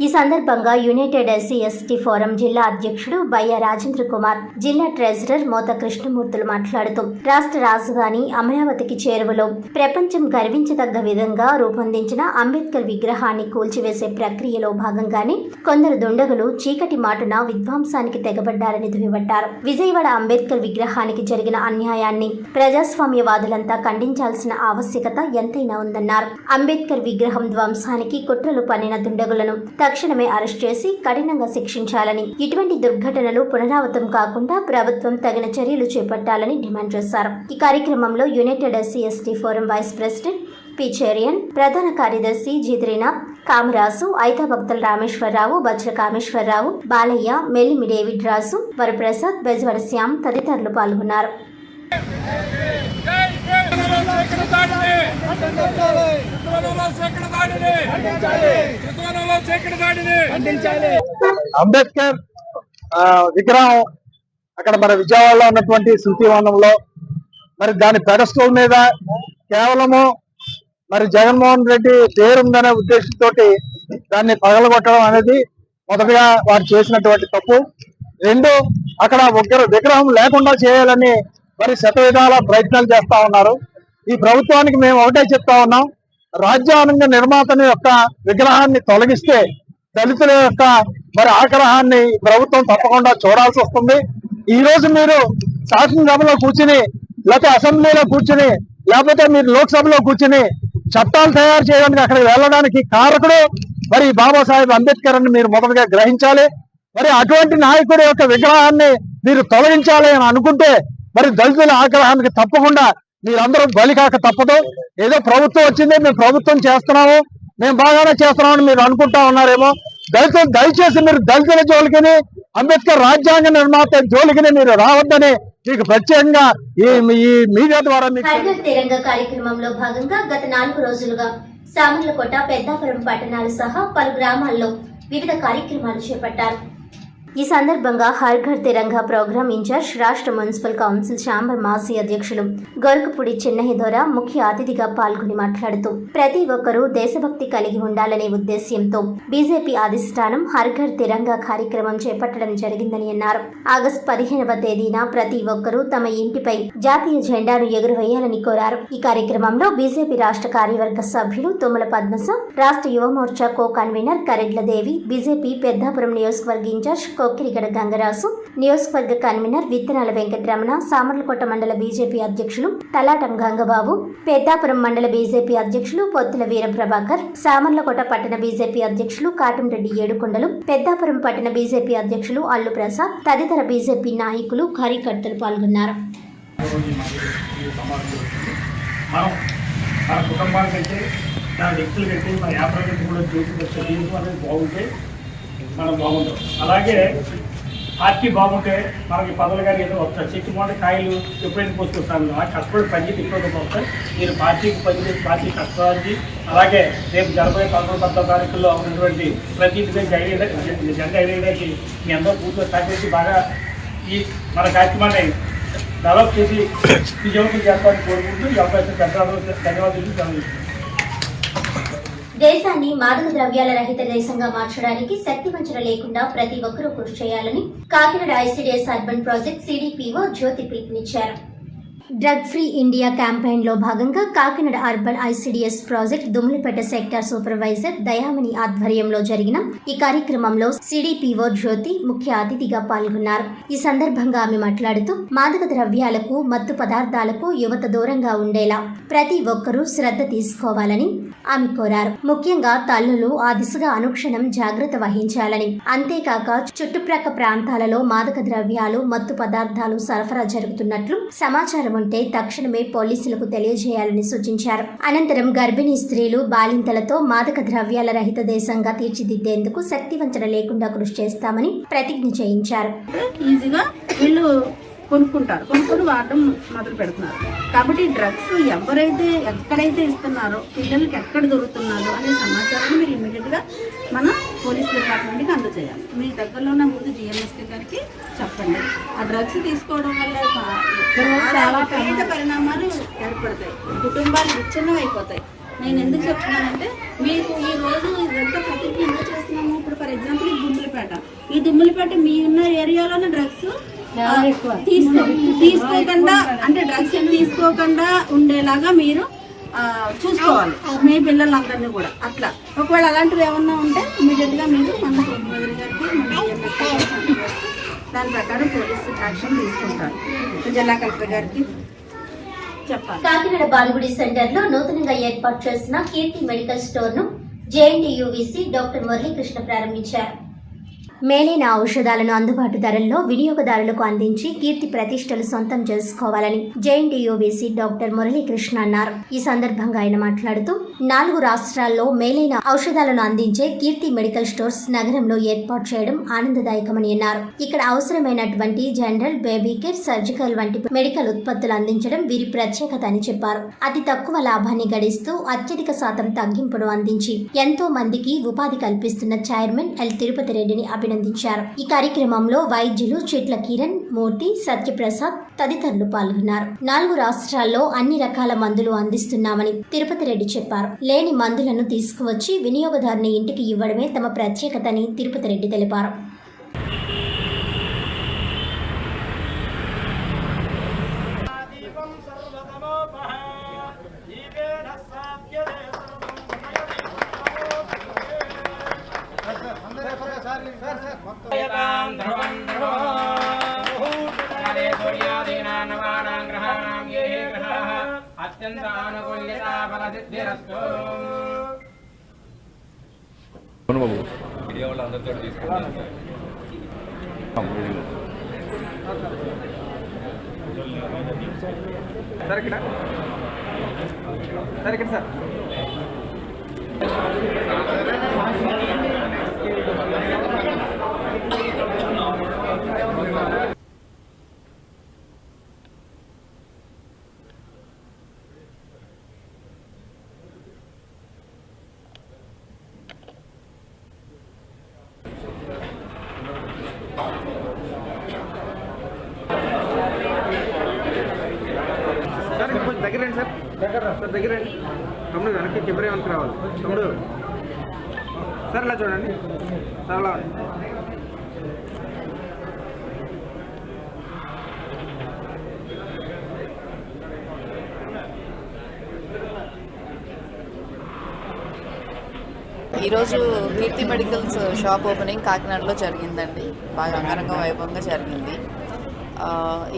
ఈ సందర్భంగా యునైటెడ్ ఎస్సీ ఎస్టీ ఫోరం జిల్లా అధ్యక్షుడు బయ్య రాజేంద్ర కుమార్, జిల్లా ట్రెజరర్ మోత కృష్ణమూర్తులు మాట్లాడుతూ రాష్ట్ర రాజధాని అమరావతికి చేరువలో ప్రపంచం గర్వించదగ్గ విధంగా రూపొందించిన అంబేద్కర్ విగ్రహాన్ని కూల్చివేసే ప్రక్రియలో భాగంగానే కొందరు దుండగులు చీకటి మాటున విధ్వంసానికి తెగబడ్డారని దుయ్యబట్టారు. విజయవాడ అంబేద్కర్ విగ్రహానికి జరిగిన అన్యాయాన్ని ప్రజాస్వామ్యవాదులంతా ఖండించాల్సిన ఆవశ్యకత ఎంతైనా ఉందన్నారు. అంబేద్కర్ విగ్రహం ధ్వంసానికి కుట్రలు పన్నిన దుండగులను తక్షణమే అరెస్ట్ చేసి కఠినంగా శిక్షించాలని, ఇటువంటి దుర్ఘటనలు పునరావృతం కాకుండా ప్రభుత్వం తగిన చర్యలు చేపట్టాలని డిమాండ్ చేశారు. ఈ కార్యక్రమంలో united SC ST forum vice president Picherian, ప్రధాన కార్యదర్శి జిద్రీనాథ్, కామరాజు, ఐతాభక్తుల రామేశ్వరరావు, బజ్ర కామేశ్వరరావు, బాలయ్య, మెల్లిమి డేవిడ్ రాజు, వరప్రసాద్, బెజవడ శ్యామ్ తదితరులు పాల్గొన్నారు. అంబేద్కర్ విగ్రహం అక్కడ మన విజయవాడలో ఉన్నటువంటి శృతివనంలో మరి దాని పెడస్టల్ మీద కేవలము మరి జగన్మోహన్ రెడ్డి పేరుందనే ఉద్దేశంతో దాన్ని పగలగొట్టడం అనేది మొదటగా వారు చేసినటువంటి తప్పు. రెండు, అక్కడ విగ్రహం లేకుండా చేయాలని మరి శతవిధాల ప్రయత్నాలు చేస్తా ఉన్నారు. ఈ ప్రభుత్వానికి మేము ఒకటే చెప్తా ఉన్నాం, రాజ్యాంగ నిర్మాతని యొక్క విగ్రహాన్ని తొలగిస్తే దళితుల యొక్క మరి ఆగ్రహాన్ని ప్రభుత్వం తప్పకుండా చూడాల్సి వస్తుంది. ఈ రోజు మీరు శాసనసభలో కూర్చుని, లేకపోతే అసెంబ్లీలో కూర్చుని, లేకపోతే మీరు లోక్సభలో కూర్చుని చట్టాలు తయారు చేయడానికి అక్కడికి వెళ్ళడానికి కారకుడు మరి బాబాసాహెబ్ అంబేద్కర్ అని మీరు మొదటగా గ్రహించాలి. మరి అటువంటి నాయకుడి యొక్క విగ్రహాన్ని మీరు తొలగించాలి అని అనుకుంటే మరి దళితుల ఆగ్రహానికి తప్పకుండా మీరందరూ బలికాక తప్పదు. ఏదో ప్రభుత్వం వచ్చింది, మేము ప్రభుత్వం చేస్తున్నాము, మేము బాగానే చేస్తున్నామని మీరు అనుకుంటా ఉన్నారేమో. దయచేసి మీరు దళితుల జోలికిని, అంబేద్కర్ రాజ్యాంగ నిర్మాత జోలికిని మీరు రావద్దని మీకు ప్రత్యేకంగా ఈ మీడియా ద్వారా హర్ఘర్ తిరంగా కార్యక్రమంలో భాగంగా గత 4 రోజులుగా సామర్లకోట, పెద్దాపురం పట్టణాలు సహా పలు గ్రామాల్లో వివిధ కార్యక్రమాలు చేపట్టారు. ఈ సందర్భంగా హర్ఘర్ తిరంగా ప్రోగ్రాం ఇన్ఛార్జ్, రాష్ట్ర మున్సిపల్ కౌన్సిల్ ఛాంబర్ మాజీ అధ్యక్షులు గొరకపూడి చిన్నయ్య దొర ముఖ్య అతిథిగా పాల్గొని మాట్లాడుతూ ప్రతి ఒక్కరూ దేశభక్తి కలిగి ఉండాలనే ఉద్దేశ్యంతో బీజేపీ అధిష్టానం హర్ఘర్ తిరంగా కార్యక్రమం చేపట్టడం జరిగిందని అన్నారు. ఆగస్టు 15వ తేదీన ప్రతి ఒక్కరూ తమ ఇంటిపై జాతీయ జెండాను ఎగురవేయాలని కోరారు. ఈ కార్యక్రమంలో బీజేపీ రాష్ట్ర కార్యవర్గ సభ్యులు తుమ్మల పద్మస, రాష్ట్ర యువమోర్చా co convener Karedladevi, BJP Peddapuram నియోజకవర్గ ఇన్ఛార్జ్ కొక్కిరిగడ గంగరాజు, నియోజకవర్గ కన్వీనర్ విత్తనాల వెంకటరమణ, సామర్లకోట మండల బీజేపీ అధ్యక్షులు తలాటం గంగబాబు, పెద్దాపురం మండల బీజేపీ అధ్యక్షులు పొత్తుల వీరప్రభాకర్, సామర్లకోట పట్టణ బీజేపీ అధ్యక్షులు కాటంరెడ్డి ఏడుకొండలు, పెద్దాపురం పట్టణ బీజేపీ అధ్యక్షులు అల్లు ప్రసాద్ తదితర బీజేపీ నాయకులు, కార్యకర్తలు పాల్గొన్నారు. మన కుటుంబానికైతే, మన వ్యక్తులకైతే, మన వ్యాపారానికి కూడా జీవితం బాగుంటే మనం బాగుంటాం. అలాగే పార్టీ బాగుంటే మనకి పదవులు కానీ ఏదో వస్తాయి. చెట్టు మాట కాయలు ఎప్పుడైనా పోసుకొస్తాను. ఆ కష్టపడి పనిచేసి ఎక్కువగా వస్తాయి. మీరు పార్టీకి పనిచేసి పార్టీ కష్టపడి, అలాగే రేపు జరగబోయే 11-12 తారీఖుల్లో ఉన్నటువంటి ప్రతి జెండా ఎగరేయడానికి మీ అందరూ పూర్తిగా సహకరించి బాగా ఈ మన కార్యక్రమాన్ని డెవలప్ చేసి విజయవంతం చేస్తామని కోరుకుంటూ ఈ అవకాశం ధన్యవాదాలు. దేశాన్ని మాదక ద్రవ్యాల రహిత దేశంగా మార్చడానికి శక్తి వంచన లేకుండా ప్రతి ఒక్కరూ కృషి చేయాలని Kakinada ICDS urban project CDPO Jyothi పిలుపునిచ్చారు. డ్రగ్ ఫ్రీ ఇండియా క్యాంపెయిన్ లో భాగంగా Kakinada urban ICDS project Dummulapeta sector supervisor Dayamani ఆధ్వర్యంలో జరిగిన ఈ కార్యక్రమంలో సిడిపిఓ జ్యోతి ముఖ్య అతిథిగా పాల్గొన్నారు. ఈ సందర్భంగా ఆమె మాట్లాడుతూ మాదక ద్రవ్యాలకు, మత్తు పదార్థాలకు యువత దూరంగా ఉండేలా ప్రతి ఒక్కరూ శ్రద్ధ తీసుకోవాలని ఆమె కోరారు. ముఖ్యంగా తల్లులు ఆ దిశగా అనుక్షణం జాగ్రత్త వహించాలని, అంతేకాక చుట్టుప్రక్క ప్రాంతాలలో మాదక ద్రవ్యాలు, మత్తు పదార్థాలు సరఫరా జరుగుతున్నట్లు సమాచారం ఉంటే తక్షణమే పోలీసులకు తెలియజేయాలని సూచించారు. అనంతరం గర్భిణీ స్త్రీలు, బాలింతలతో మాదక ద్రవ్యాల రహిత దేశంగా తీర్చిదిద్దేందుకు శక్తివంచన లేకుండా కృషి చేస్తామని ప్రతిజ్ఞ చేయించారు. ఈజీగా వీళ్ళు కొనుక్కొని వాడడం మొదలు పెడుతున్నారు. కాబట్టి డ్రగ్స్ ఎవరైతే ఎక్కడైతే ఇస్తున్నారో, పిల్లలకి ఎక్కడ దొరుకుతున్నారో అనే సమాచారాన్ని మీరు ఇమ్మీడియట్గా మన పోలీస్ డిపార్ట్మెంట్కి అందజేయాలి. మీ దగ్గరలో ఉన్న ముందు జిఎంఎస్కే గారికి చెప్పండి. ఆ డ్రగ్స్ తీసుకోవడం వల్ల చాలా పెద్ద పరిణామాలు ఏర్పడతాయి. కుటుంబాలు విచ్ఛిన్నం అయిపోతాయి. నేను ఎందుకు చెప్తున్నానంటే, మీకు ఈ రోజు ఇదంతా ప్రతిజ్ఞ ఎందుకు చేస్తున్నాము. ఇప్పుడు ఫర్ ఎగ్జాంపుల్ ఈ దుమ్ములపేట మీ ఉన్న ఏరియాలోనే డ్రగ్స్ తీసుకోకుండా, అంటే డ్రగ్స్ తీసుకోకుండా ఉండేలాగా మీరు చూసుకోవాలి మీ పిల్లలందరినీ కూడా. అట్లా ఒకవేళ అలాంటివి ఏమన్నా ఉంటే ఇమీడియట్గా మీరు మన సూపర్వైజర్ గారికి దాని ప్రకారం పోలీసు యాక్షన్ తీసుకుంటారు. జిల్లా కలెక్టర్ గారికి చెప్పాలి. కాకినాడ బాల్గుడి సెంటర్ లో నూతనంగా ఏర్పాటు చేసిన కీర్తి మెడికల్ స్టోర్ ను జేఎన్టీయూవీసీ డాక్టర్ మురళీకృష్ణ ప్రారంభించారు. మేలైన ఔషధాలను అందుబాటు ధరల్లో వినియోగదారులకు అందించి కీర్తి ప్రతిష్టలు సొంతం చేసుకోవాలని జేఎన్టీయూవీసీ డాక్టర్ మురళీకృష్ణ అన్నారు. ఈ సందర్భంగా ఆయన మాట్లాడుతూ 4 రాష్ట్రాల్లో మేలైన ఔషధాలను అందించే కీర్తి మెడికల్ స్టోర్స్ నగరంలో ఏర్పాటు చేయడం ఆనందదాయకమని అన్నారు. ఇక్కడ అవసరమైనటువంటి జనరల్, బేబీ కేర్, సర్జికల్ వంటి మెడికల్ ఉత్పత్తులు అందించడం వీరి ప్రత్యేకత అని చెప్పారు. అతి తక్కువ లాభాన్ని గడిస్తూ అత్యధిక శాతం తగ్గింపును అందించి ఎంతో మందికి ఉపాధి కల్పిస్తున్న చైర్మన్ ఎల్ తిరుపతి రెడ్డిని అభినందించారు. ఈ కార్యక్రమంలో వైద్యులు చిట్ల కిరణ్, మూర్తి, సత్యప్రసాద్ తదితరులు పాల్గొన్నారు. 4 రాష్ట్రాల్లో అన్ని రకాల మందులు అందిస్తున్నామని తిరుపతి రెడ్డి చెప్పారు. లేని మందులను తీసుకువచ్చి వినియోగదారుని ఇంటికి ఇవ్వడమే తమ ప్రత్యేకతని తిరుపతి రెడ్డి తెలిపారు. అత్యంత అనుకూల్యతా ఫలసిద్ధిరస్తు. మీడియా వాళ్ళు అందరితో తీసుకుంటారు సార్. ఇక్కడ సార్, ఇక్కడ సార్. సార్ కొంచెం దగ్గర రండి సార్. సార్ దగ్గర రండి. తమ్ముడు వెనక్కి కెమెరా వెనక్కి రావాలి. తమ్ముడు సార్ ఇలా చూడండి సార్, అలా ఈరోజు కీర్తి మెడికల్స్ షాప్ ఓపెనింగ్ కాకినాడలో జరిగిందండి. బాగా అంగరంగ వైభవంగా జరిగింది.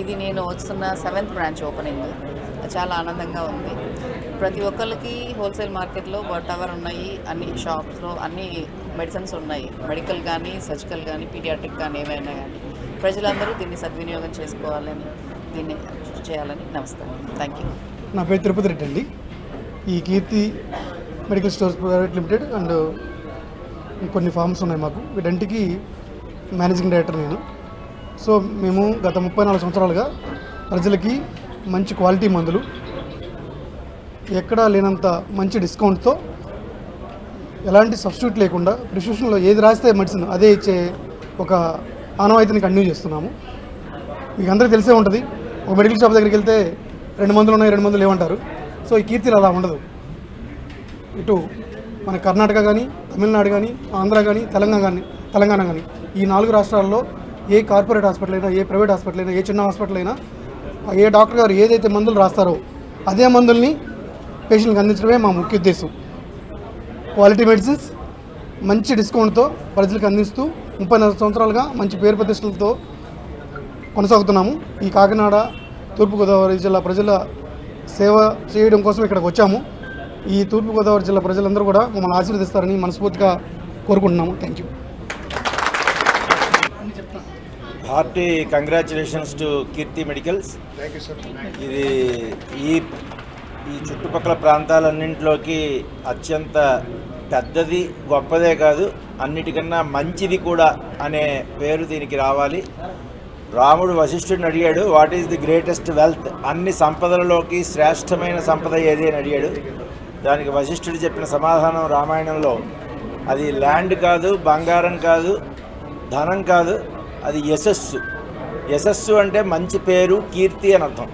ఇది నేను వస్తున్న 7th బ్రాంచ్ ఓపెనింగ్. చాలా ఆనందంగా ఉంది. ప్రతి ఒక్కరికి హోల్సేల్ మార్కెట్లో వాటెవర్ ఉన్నాయి, అన్ని షాప్స్లో అన్ని మెడిసిన్స్ ఉన్నాయి. మెడికల్ కానీ, సర్జికల్ కానీ, పీడియాట్రిక్ కానీ, ఏమైనా కానీ ప్రజలందరూ దీన్ని సద్వినియోగం చేసుకోవాలని, దీన్ని చేయాలని నమస్కారం. Thank you. నా పేరు తిరుపతి రెడ్డి అండి. ఈ Keerthi medical stores private limited and కొన్ని ఫార్మ్స్ ఉన్నాయి మాకు. వీటంటికి మేనేజింగ్ డైరెక్టర్ నేను. సో మేము గత 34 సంవత్సరాలుగా ప్రజలకి మంచి క్వాలిటీ మందులు, ఎక్కడా లేనంత మంచి డిస్కౌంట్తో, ఎలాంటి సబ్స్టిట్యూట్ లేకుండా ప్రిస్క్రిప్షన్లో ఏది రాస్తే మెడిసిన్ అదే ఇచ్చే ఒక ఆనవాయితీని కంటిన్యూ చేస్తున్నాము. మీకు అందరికీ తెలిసే ఉంటుంది, ఒక మెడికల్ షాప్ దగ్గరికి వెళ్తే 2 మందులు ఉన్నాయి, 2 మందులు లేవంటారు. సో ఈ కీర్తిలో అలా ఉండదు. ఇటు మన కర్ణాటక కానీ, తమిళనాడు కానీ, ఆంధ్ర కానీ, తెలంగాణ కానీ ఈ 4 రాష్ట్రాల్లో ఏ కార్పొరేట్ హాస్పిటల్ అయినా, ఏ ప్రైవేట్ హాస్పిటల్ అయినా, ఏ చిన్న హాస్పిటల్ అయినా ఏ డాక్టర్ గారు ఏదైతే మందులు రాస్తారో అదే మందుల్ని పేషెంట్కి అందించడమే మా ముఖ్య ఉద్దేశం. క్వాలిటీ మెడిసిన్స్ మంచి డిస్కౌంట్తో ప్రజలకు అందిస్తూ 34 సంవత్సరాలుగా మంచి పేరు ప్రతిష్టలతో కొనసాగుతున్నాము. ఈ కాకినాడ, తూర్పుగోదావరి జిల్లా ప్రజల సేవ చేయడం కోసం ఇక్కడికి వచ్చాము. ఈ తూర్పుగోదావరి జిల్లా ప్రజలందరూ కూడా మమ్మల్ని ఆశీర్వదిస్తారని మనస్ఫూర్తిగా కోరుకుంటున్నాము. Thank you. Hearty congratulations to Keerthi medicals. ఇది ఈ చుట్టుపక్కల ప్రాంతాలన్నింటిలోకి అత్యంత పెద్దది, గొప్పదే కాదు, అన్నిటికన్నా మంచిది కూడా అనే పేరు దీనికి రావాలి. రాముడు వశిష్ఠుడిని అడిగాడు, what is the greatest wealth, అన్ని సంపదలలోకి శ్రేష్టమైన సంపద ఏది అని అడిగాడు. దానికి వశిష్ఠుడు చెప్పిన సమాధానం రామాయణంలో, అది ల్యాండ్ కాదు, బంగారం కాదు, ధనం కాదు, అది యశస్సు. యశస్సు అంటే మంచి పేరు, కీర్తి అని అర్థం.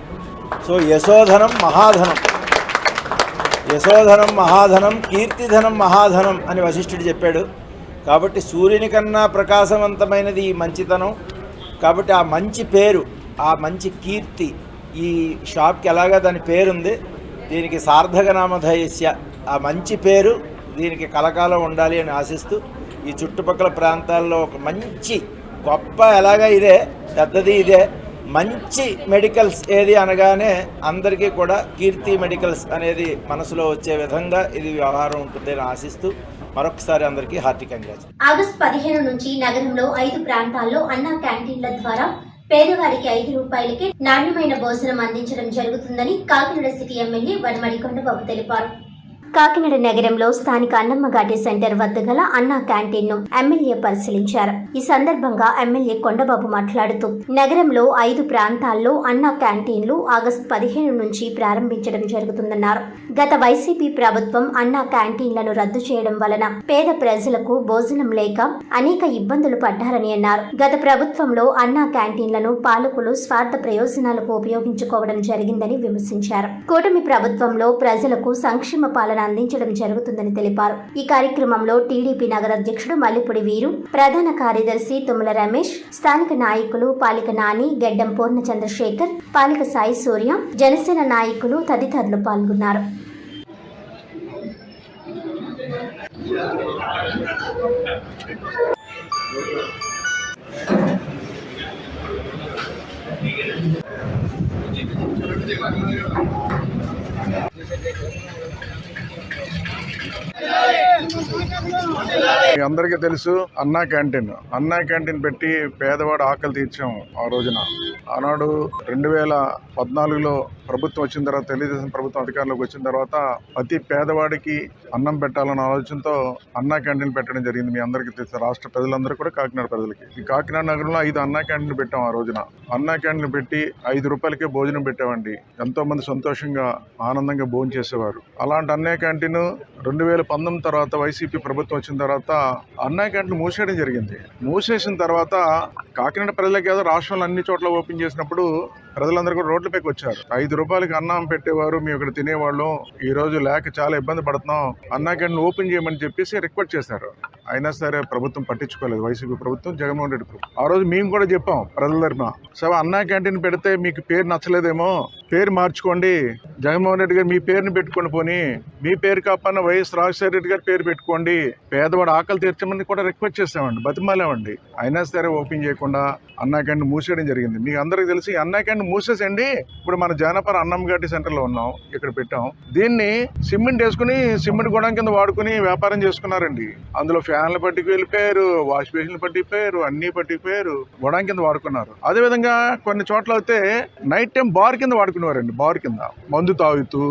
సో యశోధనం మహాధనం, యశోధనం మహాధనం, కీర్తిధనం మహాధనం అని వశిష్ఠుడు చెప్పాడు. కాబట్టి సూర్యుని కన్నా ప్రకాశవంతమైనది ఈ మంచితనం. కాబట్టి ఆ మంచి పేరు, ఆ మంచి కీర్తి ఈ షాప్కి ఎలాగా దాని పేరుంది, దీనికి సార్థక నామధేయస్య, ఆ మంచి పేరు దీనికి కలకాలం ఉండాలి అని ఆశిస్తూ ఈ చుట్టుపక్కల ప్రాంతాల్లో ఒక మంచి గొప్ప, ఎలాగా ఇదే పెద్దది, ఇదే మంచి మెడికల్స్ ఏది అనగానే అందరికీ కూడా కీర్తి మెడికల్స్ అనేది మనసులో వచ్చే విధంగా ఇది వ్యవహారం ఉంటుందని ఆశిస్తూ మరొకసారి అందరికీ హార్టీ కంగ్రాట్స్. ఆగస్టు 15 నుంచి నగరంలో 5 ప్రాంతాల్లో అన్నా క్యాంటీన్ల ద్వారా పేదవారికి 5 రూపాయలకే నాణ్యమైన భోజనం అందించడం జరుగుతుందని కాకినాడ సిటీ ఎమ్మెల్యే వనమడి కొండబాబు తెలిపారు. కాకినాడ నగరంలో స్థానిక అన్నమ్మ ఘాటి సెంటర్ వద్ద గల అన్నా క్యాంటీన్ ను ఎమ్మెల్యే పరిశీలించారు. ఈ సందర్భంగా ఎమ్మెల్యే కొండబాబు మాట్లాడుతూ నగరంలో 5 ప్రాంతాల్లో అన్నా క్యాంటీన్లు ఆగస్టు 15 నుంచి ప్రారంభించడం జరుగుతుందన్నారు. గత వైసీపీ ప్రభుత్వం అన్నా క్యాంటీన్లను రద్దు చేయడం వలన పేద ప్రజలకు భోజనం లేక అనేక ఇబ్బందులు పడ్డారని అన్నారు. గత ప్రభుత్వంలో అన్నా క్యాంటీన్లను పాలకులు స్వార్థ ప్రయోజనాలకు ఉపయోగించుకోవడం జరిగిందని విమర్శించారు. కూటమి ప్రభుత్వంలో ప్రజలకు సంక్షేమ పాలన అందించడం జరుగుతుందని తెలిపారు. ఈ కార్యక్రమంలో టీడీపీ నగర అధ్యక్షుడు మల్లిపూడి వీరు, ప్రధాన కార్యదర్శి తుమ్మల రమేష్, స్థానిక నాయకులు పాలిక నాని, గెడ్డం పూర్ణ చంద్రశేఖర్, పాలిక సాయి సూర్య, జనసేన నాయకులు తదితరులు పాల్గొన్నారు. మీ అందరికీ తెలుసు అన్నా క్యాంటీన్ పెట్టి పేదవాడు ఆకలి తీర్చాం. ఆ రోజున ఆనాడు 2014లో ప్రభుత్వం వచ్చిన తర్వాత, తెలుగుదేశం ప్రభుత్వం అధికారంలోకి వచ్చిన తర్వాత ప్రతి పేదవాడికి అన్నం పెట్టాలన్న ఆలోచనతో అన్నా క్యాంటీన్ పెట్టడం జరిగింది. మీ అందరికీ తెలుసు, రాష్ట్ర ప్రజలందరూ కూడా కాకినాడ ప్రజలకి. ఈ కాకినాడ నగరంలో 5 అన్నా క్యాంటీన్ పెట్టాం. ఆ రోజున అన్నా క్యాంటీన్ పెట్టి 5 రూపాయలకే భోజనం పెట్టామండి. ఎంతో మంది సంతోషంగా ఆనందంగా భోజనం చేసేవారు. అలాంటి అన్నా క్యాంటీన్ 2019 తర్వాత వైసీపీ ప్రభుత్వం వచ్చిన తర్వాత అన్నా క్యాంటీన్ మూసేయడం జరిగింది. మూసేసిన తర్వాత కాకినాడ ప్రజలకి ఏదో రాష్ట్రంలో అన్ని చోట్ల ఓపెన్ చేసినప్పుడు ప్రజలందరూ కూడా రోడ్లపైకి వచ్చారు. 5 రూపాయలకి అన్నం పెట్టేవారు, మేము ఇక్కడ తినేవాళ్ళం, ఈ రోజు లేక చాలా ఇబ్బంది పడుతున్నాం, అన్నా క్యాంటీన్ ఓపెన్ చేయమని చెప్పేసి రిక్వెస్ట్ చేశారు. అయినా సరే ప్రభుత్వం పట్టించుకోలేదు, వైసీపీ ప్రభుత్వం, జగన్మోహన్ రెడ్డి ప్రభుత్వం. ఆ రోజు మేము కూడా చెప్పాం ప్రజల తరఫున, సో అన్నా క్యాంటీన్ పెడితే మీకు పేరు నచ్చలేదేమో, పేరు మార్చుకోండి, జగన్మోహన్ రెడ్డి గారు మీ పేరుని పెట్టుకొని పోని, మీ పేరు కాపన్న వైఎస్ రాజశేఖర రెడ్డి గారి పేరు పెట్టుకోండి, పేదవాడు ఆకలి తీర్చమని కూడా రిక్వెస్ట్ చేసామండి, బతిమాలేమండి. అయినా సరే ఓపెన్ చేయకుండా అన్నా క్యాంటీన్ మూసేయడం జరిగింది. మీకు అందరికీ తెలిసి అన్నా క్యాంటీన్ మూసేసండి. ఇప్పుడు మన జానపర అన్నమ్మ ఘాటి సెంటర్లో ఉన్నాం, ఇక్కడ పెట్టాం. దీన్ని సిమెంట్ వేసుకుని సిమెంట్ గొడవ కింద వాడుకుని వ్యాపారం చేసుకున్నారండి. అందులో ఫ్యాన్లు పట్టుకు వెళ్ళిపోయారు, వాష్ బేసిన్లు పట్టిపోయారు, అన్ని పట్టిపోయారు, గొడవ కింద వాడుకున్నారు. అదేవిధంగా కొన్ని చోట్ల అయితే నైట్ టైం బార్ కింద వాడుకునేవారండి. బార్ కింద మందు తాగుతూ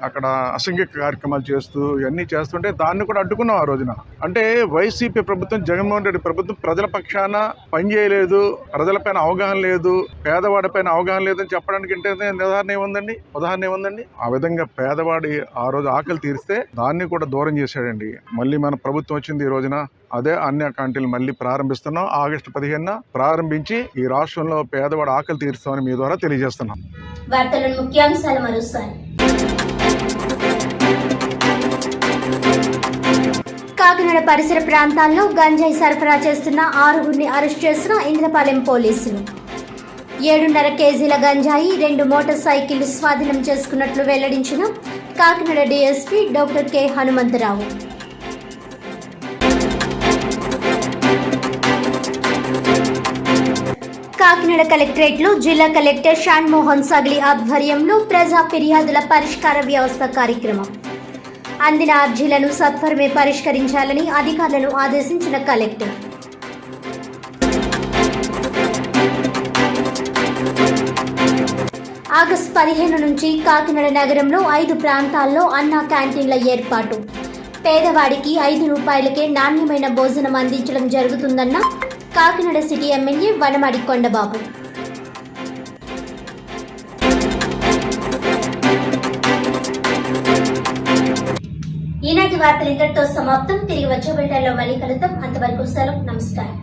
అక్కడ అసంఘిక కార్యక్రమాలు చేస్తూ ఇవన్నీ చేస్తుంటే దాన్ని కూడా అడ్డుకున్నాం ఆ రోజున. అంటే వైసీపీ ప్రభుత్వం, జగన్మోహన్ రెడ్డి ప్రభుత్వం ప్రజల పక్షాన పనిచేయలేదు, ప్రజలపైన అవగాహన లేదు, పేదవాడిపైన అవగాహన లేదని చెప్పడానికి ఉదాహరణ ఏముందండి. ఆ విధంగా పేదవాడి ఆ రోజు ఆకలి తీరిస్తే దాన్ని కూడా దూరం చేశాడండి. మళ్ళీ మన ప్రభుత్వం వచ్చింది ఈ రోజున, అదే అన్నా క్యాంటీన్లు మళ్ళీ ప్రారంభిస్తున్నాం. ఆగస్టు 15న ప్రారంభించి ఈ రాష్ట్రంలో పేదవాడు ఆకలి తీరుస్తామని మీ ద్వారా తెలియజేస్తున్నాం. కాకినాడ పరిసర ప్రాంతాల్లో గంజాయి సరఫరా చేస్తున్న 6గురిని అరెస్ట్ చేసిన ఇంద్రపాలెం పోలీసులు. 7.5 కేజీల గంజాయి, 2 మోటార్ సైకిళ్లు స్వాధీనం చేసుకున్నట్లు వెల్లడించిన Kakinada DSP doctor K Hanumantharao. Kakinada కలెక్టరేట్లో జిల్లా కలెక్టర్ షాన్మోహన్ సగ్లి ఆధ్వర్యంలో ప్రజా ఫిర్యాదుల పరిష్కార వ్యవస్థ కార్యక్రమం. అందిన అర్జీలను సత్వరమే పరిష్కరించాలని అధికారులను ఆదేశించిన కలెక్టర్. ఆగస్టు 15 నుంచి కాకినాడ నగరంలో 5 ప్రాంతాల్లో అన్నా క్యాంటీన్ల ఏర్పాటు. పేదవాడికి 5 రూపాయలకే నాణ్యమైన భోజనం అందించడం జరుగుతుందన్న కాకినాడ సిటీ ఎమ్మెల్యే వనమడి కొండబాబు. ఈనాటి వార్తలు ఇంతటితో సమాప్తం. తిరిగి వచ్చే బులెటిన్లో మళ్ళీ కలుద్దాం. అంతవరకు సెలవు. నమస్కారం.